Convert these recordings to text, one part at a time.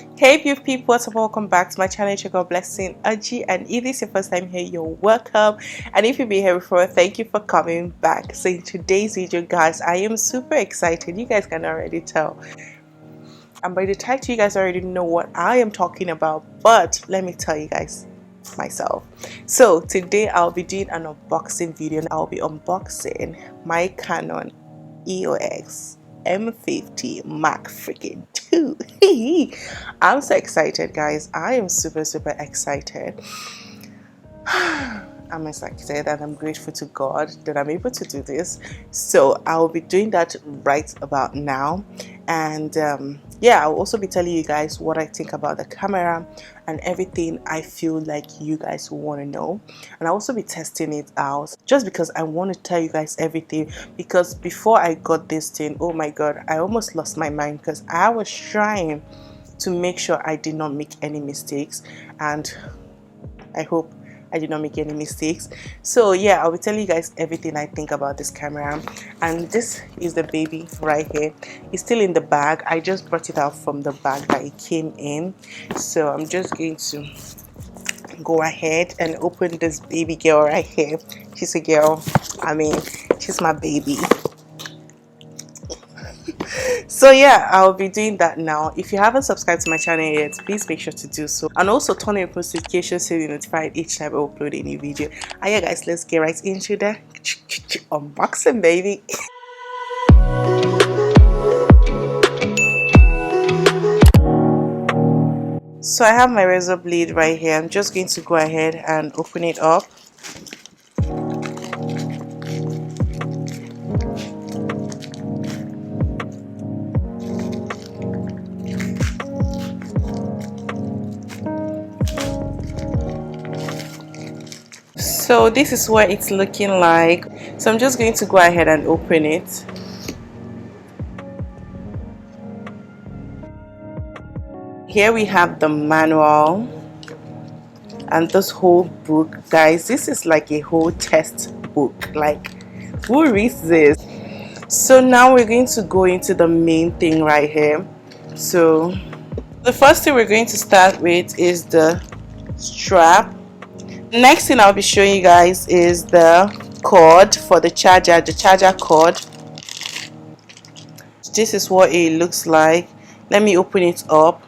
Hey beautiful people, what's up? Welcome back to my channel. God blessing Aji, and if this is your first time here, you're welcome, and if you've been here before, thank you for coming back. So in today's video, guys, I am super excited. You guys can already tell, and by the title you guys already know what I am talking about, but let me tell you guys myself. So today I'll be doing an unboxing video, and I'll be unboxing my Canon EOS M50 Mark freaking 2. I'm so excited, guys. I am super excited. I'm excited and I'm grateful to God that I'm able to do this. So I'll be doing that right about now, and yeah, I'll also be telling you guys what I think about the camera and everything I feel like you guys want to know, and I'll also be testing it out just because I want to tell you guys everything. Because before I got this thing, oh my god, I almost lost my mind because I was trying to make sure I did not make any mistakes, and I hope I did not make any mistakes. So yeah, I'll be telling you guys everything I think about this camera. And this is the baby right here. It's still in the bag. I just brought it out from the bag that it came in. So I'm just going to go ahead and open this baby girl right here. She's a girl. I mean, she's my baby. So yeah, I'll be doing that now. If you haven't subscribed to my channel yet, please make sure to do so, and also turn on your notifications so you're notified each time I upload a new video. And yeah guys, let's get right into the unboxing, baby. So I have my razor blade right here. I'm just going to go ahead and open it up. So this is what it's looking like. So I'm just going to go ahead and open it. Here we have the manual and this whole book. Guys, this is like a whole test book. Like, who reads this? So now we're going to go into the main thing right here. So the first thing we're going to start with is the strap. Next thing I'll be showing you guys is the cord for the charger cord. This is what it looks like. Let me open it up.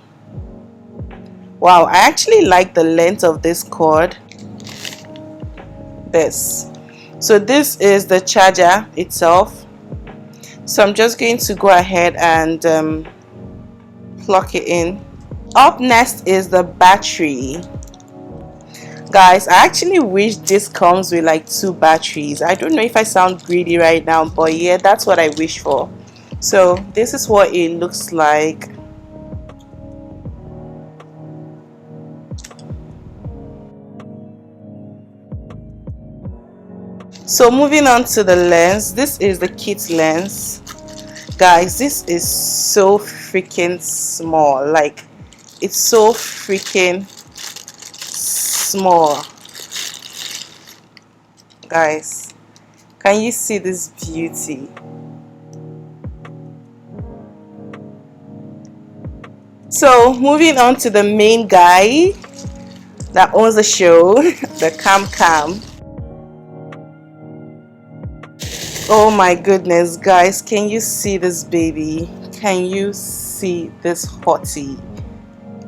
Wow, I actually like the length of this cord. So this is the charger itself. So I'm just going to go ahead and plug it in. Up next is the battery. Guys, I actually wish this comes with like 2 batteries. I don't know if I sound greedy right now, but yeah, that's what I wish for. So this is what it looks like. So moving on to the lens, this is the kit lens. Guys, this is so freaking small. Like, it's so freaking small. Guys, can you see this beauty? So moving on to the main guy that owns the show, the cam. Oh my goodness, guys, can you see this baby? Can you see this hottie?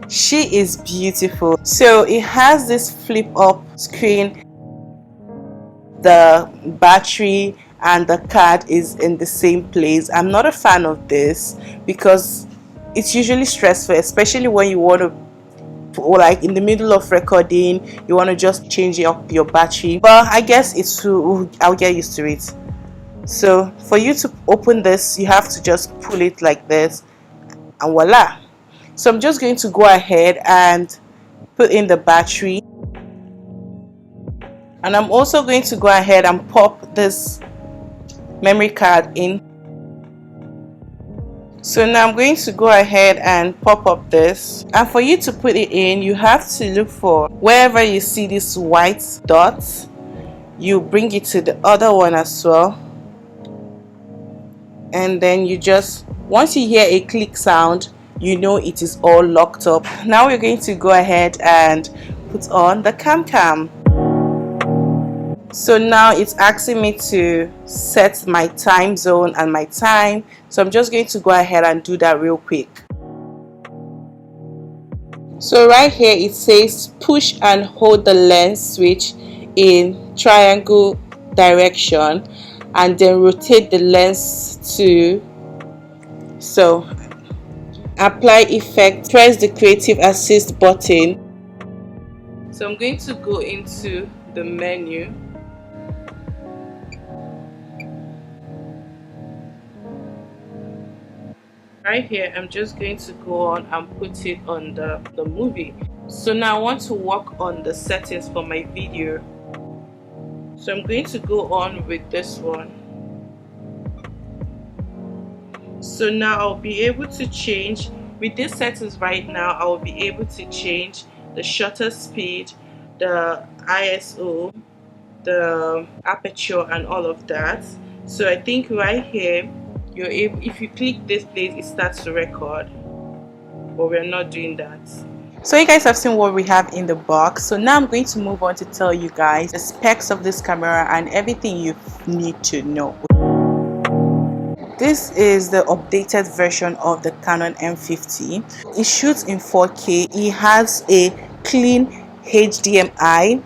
She is beautiful. So it has this flip up screen. The battery and the card is in the same place. I'm not a fan of this because it's usually stressful, especially when you want to, or like in the middle of recording, you want to just change up your battery. But I guess I'll get used to it. So for you to open this, you have to just pull it like this, and voila. So I'm just going to go ahead and put in the battery, and I'm also going to go ahead and pop this memory card in. So now I'm going to go ahead and pop up this, and for you to put it in, you have to look for wherever you see this white dot, you bring it to the other one as well, and then you just, once you hear a click sound, you know it is all locked up. Now we're going to go ahead and put on the cam. So now it's asking me to set my time zone and my time, so I'm just going to go ahead and do that real quick. So right here it says push and hold the lens switch in triangle direction and then rotate the lens to, so apply effect, press the creative assist button. So I'm going to go into the menu. Right here I'm just going to go on and put it on the movie. So now I want to work on the settings for my video, so I'm going to go on with this one. So now I'll be able to change with these settings. Right now I will be able to change the shutter speed, the ISO, the aperture and all of that. So I think right here you're able, if you click this place, it starts to record, but we're not doing that. So you guys have seen what we have in the box. So now I'm going to move on to tell you guys the specs of this camera and everything you need to know. This is the updated version of the Canon M50. It shoots in 4K. It has a clean HDMI,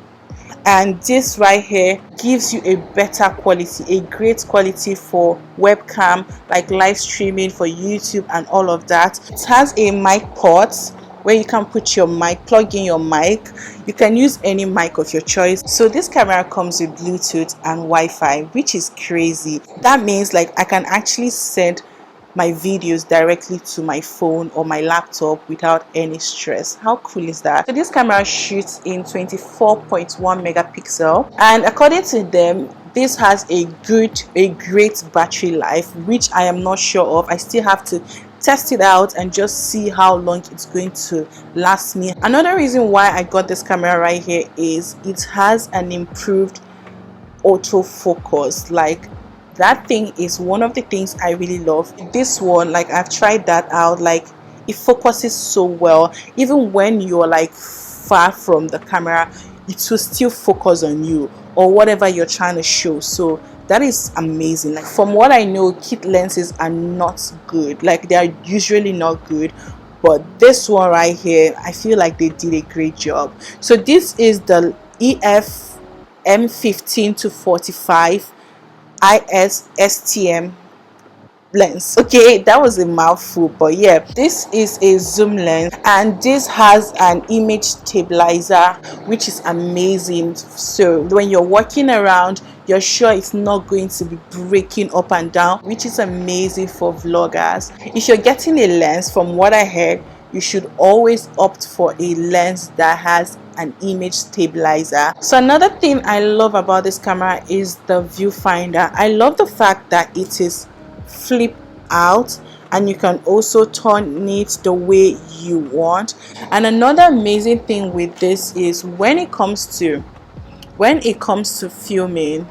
and this right here gives you a better quality, a great quality for webcam, like live streaming for YouTube and all of that. It has a mic port where you can put your mic, plug in your mic. You can use any mic of your choice. So this camera comes with Bluetooth and Wi-Fi, which is crazy. That means like I can actually send my videos directly to my phone or my laptop without any stress. How cool is that? So this camera shoots in 24.1 megapixel, and according to them, this has a great battery life, which I am not sure of. I still have to test it out and just see how long it's going to last me. Another reason why I got this camera right here is it has an improved autofocus. Like, that thing is one of the things I really love. This one, like, I've tried that out, like it focuses so well. Even when you're like far from the camera, it will still focus on you or whatever you're trying to show. So that is amazing. Like, from what I know, kit lenses are not good, like they are usually not good, but this one right here, I feel like they did a great job. So this is the EF M15 to 45 ISSTM lens. Okay, that was a mouthful, but yeah, this is a zoom lens, and this has an image stabilizer, which is amazing. So when you're walking around, you're sure it's not going to be breaking up and down, which is amazing for vloggers. If you're getting a lens, from what I heard, you should always opt for a lens that has an image stabilizer. So another thing I love about this camera is the viewfinder. I love the fact that it is flip out and you can also turn it the way you want. And another amazing thing with this is when it comes to filming,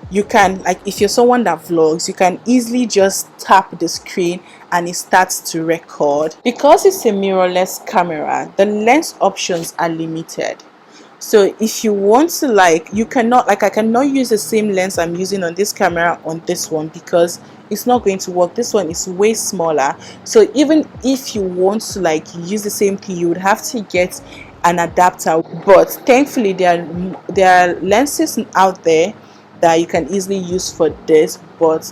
you can, like, if you're someone that vlogs, you can easily just tap the screen and it starts to record. Because it's a mirrorless camera, the lens options are limited. So if you want to, like, you cannot, like, I cannot use the same lens I'm using on this camera on this one because it's not going to work. This one is way smaller. So even if you want to, like, use the same thing, you would have to get an adapter. But thankfully there are lenses out there that you can easily use for this, but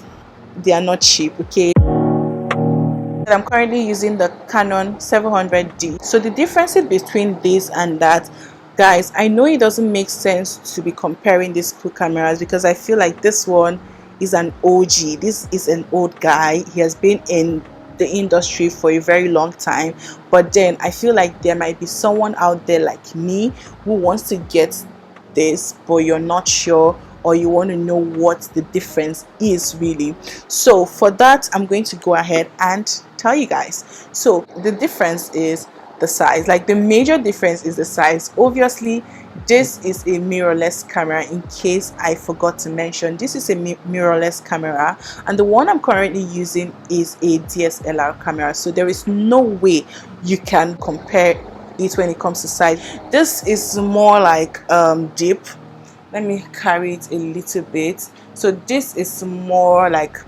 they are not cheap. Okay, I'm currently using the Canon 700D. So the differences between this and that, guys, I know it doesn't make sense to be comparing these two cameras because I feel like this one is an OG. This is an old guy. He has been in the industry for a very long time, but then I feel like there might be someone out there like me who wants to get this, but you're not sure, or you want to know what the difference is really. So for that, I'm going to go ahead and tell you guys. So the difference is the size. Like, the major difference is the size. Obviously, this is a mirrorless camera. In case I forgot to mention, this is a mirrorless camera, and the one I'm currently using is a DSLR camera, so there is no way you can compare it when it comes to size. This is more like deep. Let me carry it a little bit. So this is more like,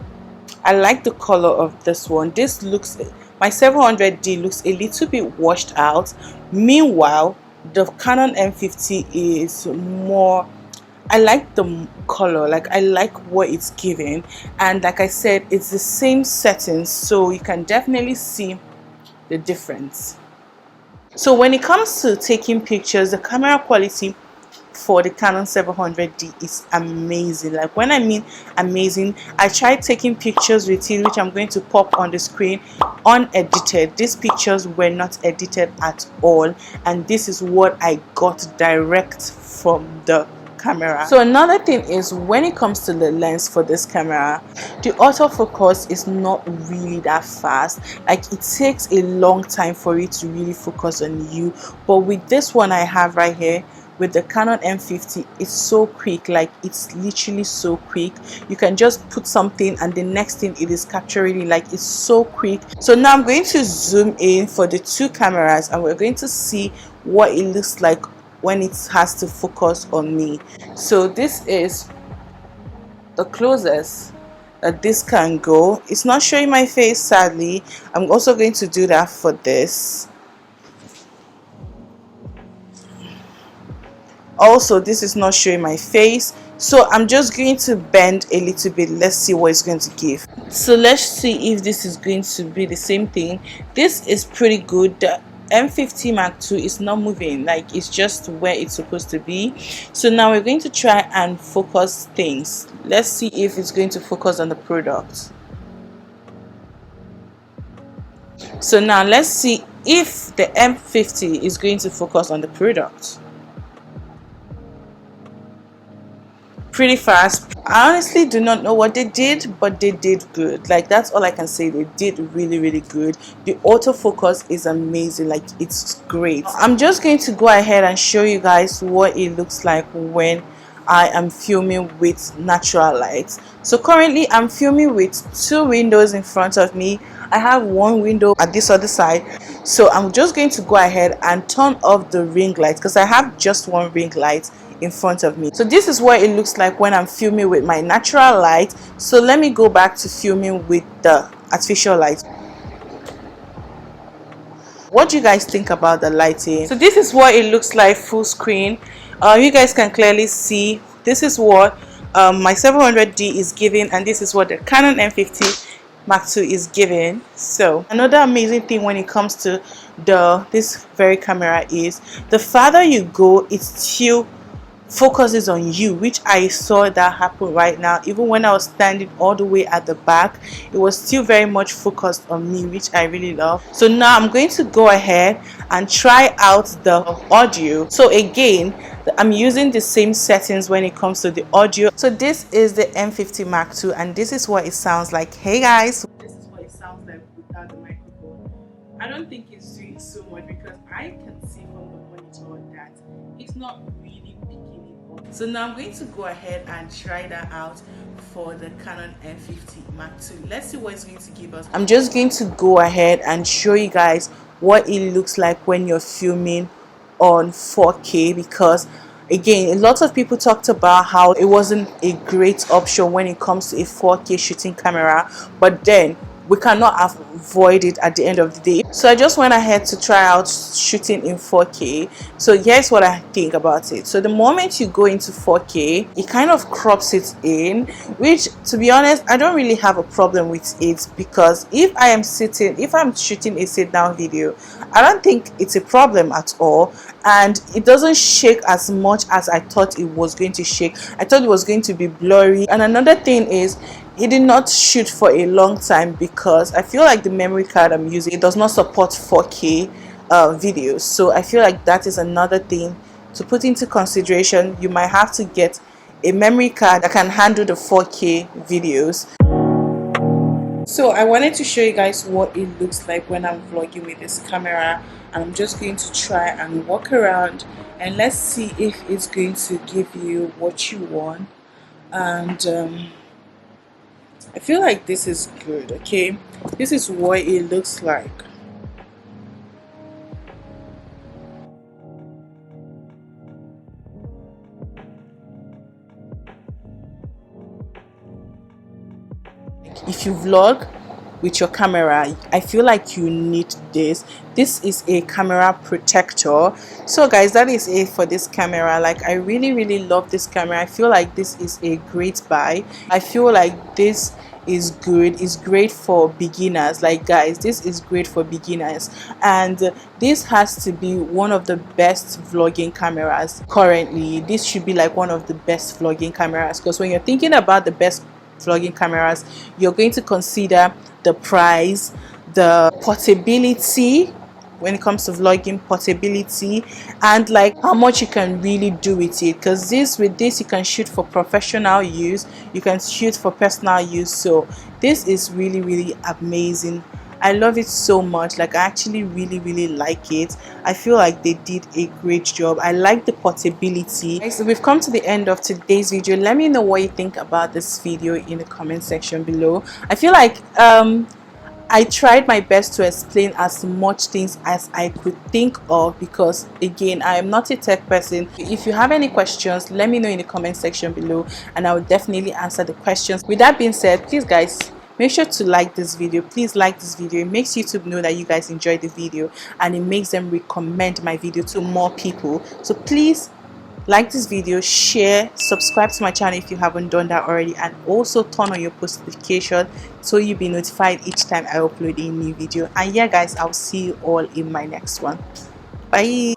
I like the color of this one. This looks, my 700D looks a little bit washed out. Meanwhile, the Canon M50 is more, I like the color, like I like what it's giving, and like I said, it's the same settings, so you can definitely see the difference. So when it comes to taking pictures, the camera quality for the Canon 700D is amazing. Like, when I mean amazing, I tried taking pictures with it, which I'm going to pop on the screen, unedited. These pictures were not edited at all, and this is what I got direct from the camera. So another thing is, when it comes to the lens for this camera, the autofocus is not really that fast. Like, it takes a long time for it to really focus on you, but with this one I have right here, with the Canon M50, it's so quick. Like, it's literally so quick. You can just put something and the next thing it is capturing. Like, it's so quick. So now I'm going to zoom in for the two cameras, and we're going to see what it looks like when it has to focus on me. So this is the closest that this can go. It's not showing my face, sadly. I'm also going to do that for this. Also, this is not showing my face, so I'm just going to bend a little bit. Let's see what it's going to give. So let's see if this is going to be the same thing. This is pretty good. The M50 Mark II is not moving, like it's just where it's supposed to be. So now we're going to try and focus things. Let's see if it's going to focus on the product. So now let's see if the M50 is going to focus on the product. Pretty fast. I honestly do not know what they did, but they did good. Like, that's all I can say. They did really good. The autofocus is amazing. Like, it's great. I'm just going to go ahead and show you guys what it looks like when I am filming with natural light. So currently I'm filming with two windows in front of me. I have one window at this other side, so I'm just going to go ahead and turn off the ring light because I have just one ring light in front of me. So this is what it looks like when I'm filming with my natural light. So let me go back to filming with the artificial light. What do you guys think about the lighting? So this is what it looks like full screen. You guys can clearly see this is what my 700D is giving, and this is what the Canon M50 Mark II is giving. So another amazing thing when it comes to this very camera is the farther you go, it still focuses on you, which I saw that happen right now. Even when I was standing all the way at the back, it was still very much focused on me, which I really love. So now I'm going to go ahead and try out the audio. So again, I'm using the same settings when it comes to the audio. So this is the M50 Mark II, and this is what it sounds like. Hey guys, this is what it sounds like without the microphone. I don't think it's doing so much because I can see from the monitor that it's not really picking it up. So now I'm going to go ahead and try that out for the Canon M50 Mark II. Let's see what it's going to give us. I'm just going to go ahead and show you guys what it looks like when you're filming on 4K, because again, a lot of people talked about how it wasn't a great option when it comes to a 4K shooting camera, but then we cannot avoid it at the end of the day. So I just went ahead to try out shooting in 4K. So here's what I think about it. So the moment you go into 4K, it kind of crops it in, which, to be honest, I don't really have a problem with it, because if I'm shooting a sit down video, I don't think it's a problem at all, and it doesn't shake as much as I thought it was going to shake. I thought it was going to be blurry. And another thing is, it did not shoot for a long time because I feel like the memory card I'm using, it does not support 4K videos. So I feel like that is another thing to put into consideration. You might have to get a memory card that can handle the 4K videos. So I wanted to show you guys what it looks like when I'm vlogging with this camera, and I'm just going to try and walk around and let's see if it's going to give you what you want. And I feel like this is good. Okay, this is what it looks like. If you vlog with your camera, I feel like you need this. This is a camera protector. So guys, that is it for this camera. Like, I really love this camera. I feel like this is a great buy. I feel like this is good. It's great for beginners. Like, guys, this is great for beginners, and this has to be one of the best vlogging cameras currently. This should be like one of the best vlogging cameras, because when you're thinking about the best vlogging cameras, you're going to consider the price, the portability. When it comes to vlogging, portability, and like how much you can really do with it, because with this you can shoot for professional use, you can shoot for personal use. So this is really amazing. I love it so much. Like, I actually really like it. I feel like they did a great job. I like the portability. So we've come to the end of today's video. Let me know what you think about this video in the comment section below. I feel like I tried my best to explain as much things as I could think of, because again, I am not a tech person. If you have any questions, let me know in the comment section below and I will definitely answer the questions. With that being said, please guys, make sure to like this video. Please like this video. It makes YouTube know that you guys enjoyed the video, and it makes them recommend my video to more people. So please like this video, share, subscribe to my channel if you haven't done that already, and also turn on your post notification so you'll be notified each time I upload a new video. And yeah guys, I'll see you all in my next one. Bye.